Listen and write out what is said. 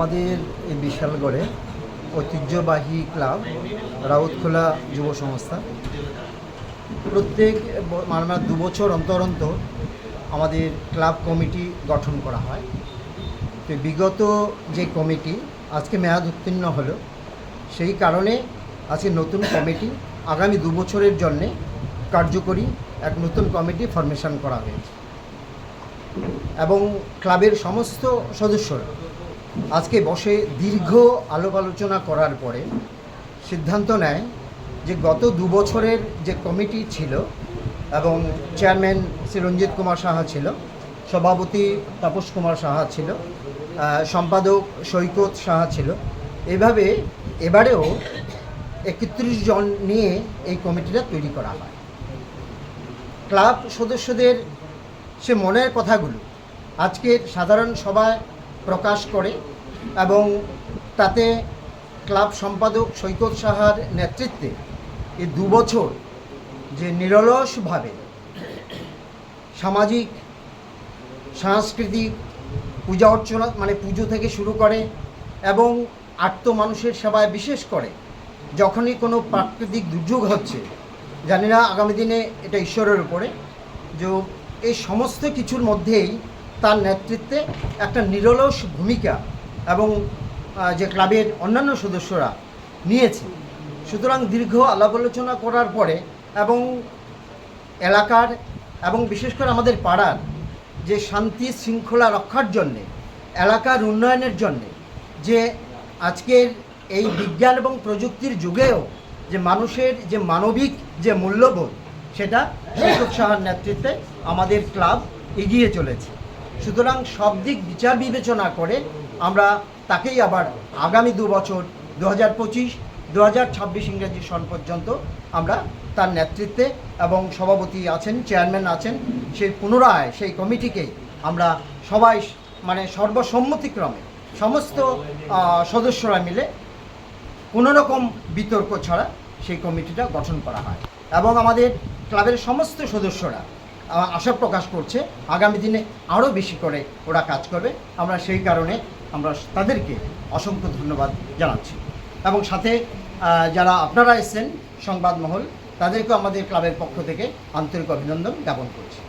আমাদের এই বিশালগড়ে ঐতিহ্যবাহী ক্লাব রাউতখোলা যুব সংস্থা প্রত্যেক মানে 2 বছর অন্তর অন্তর আমাদের ক্লাব কমিটি গঠন করা হয়। তো বিগত যে কমিটি আজকে মেয়াদ উত্তীর্ণ হলো, সেই কারণে আজকে নতুন কমিটি আগামী 2 বছরের জন্যে কার্যকরী এক নতুন কমিটি ফরমেশন করা হয়েছে এবং ক্লাবের সমস্ত সদস্যরা আজকে বসে দীর্ঘ আলাপ আলোচনা করার পরে সিদ্ধান্ত নেয় যে গত 2 বছরের যে কমিটি ছিল এবং চেয়ারম্যান শ্রী রঞ্জিত কুমার সাহা ছিল, সভাপতি তাপস কুমার সাহা ছিল, সম্পাদক সৈকত সাহা ছিল, এভাবে এবারেও 31 জন নিয়ে এই কমিটিটা তৈরি করা হয়। ক্লাব সদস্যদের সে মনের কথাগুলো আজকের সাধারণ সভায় প্রকাশ করে এবং তাতে ক্লাব সম্পাদক সৈকত সাহার নেতৃত্বে এই 2 বছর যে নিরলসভাবে সামাজিক সাংস্কৃতিক পূজা অর্চনা মানে পুজো থেকে শুরু করে এবং আর্ত মানুষের সেবায় বিশেষ করে যখনই কোনো প্রাকৃতিক দুর্যোগ হচ্ছে, জানি না আগামী দিনে এটা ঈশ্বরের উপরে, যে এই সমস্ত কিছুর মধ্যেই তার নেতৃত্বে একটা নিরলস ভূমিকা এবং যে ক্লাবের অন্যান্য সদস্যরা নিয়েছে। সুতরাং দীর্ঘ আলাপ আলোচনা করার পরে এবং এলাকার এবং বিশেষ করে আমাদের পাড়ার যে শান্তি শৃঙ্খলা রক্ষার জন্যে, এলাকার উন্নয়নের জন্যে, যে আজকের এই বিজ্ঞান এবং প্রযুক্তির যুগেও যে মানুষের যে মানবিক যে মূল্যবোধ, সেটা সৈকত সাহার নেতৃত্বে আমাদের ক্লাব এগিয়ে চলেছে। সুতরাং সব দিক বিচার বিবেচনা করে আমরা তাকেই আবার আগামী 2 বছর 2025-2026 ইংরেজি সন পর্যন্ত আমরা তার নেতৃত্বে এবং সভাপতি আছেন, চেয়ারম্যান আছেন, সেই পুনরায় সেই কমিটিকে আমরা সবাই মানে সর্বসম্মতিক্রমে সমস্ত সদস্যরা মিলে কোনো রকম বিতর্ক ছাড়া সেই কমিটিটা গঠন করা হয় এবং আমাদের ক্লাবের সমস্ত সদস্যরা আশা প্রকাশ করছে আগামী দিনে আরও বেশি করে ওরা কাজ করবে। আমরা সেই কারণে আমরা তাদেরকে অসংখ্য ধন্যবাদ জানাচ্ছি এবং সাথে যারা আপনারা এসেছেন সংবাদ মহল, তাদেরকেও আমাদের ক্লাবের পক্ষ থেকে আন্তরিক অভিনন্দন জ্ঞাপন করছি।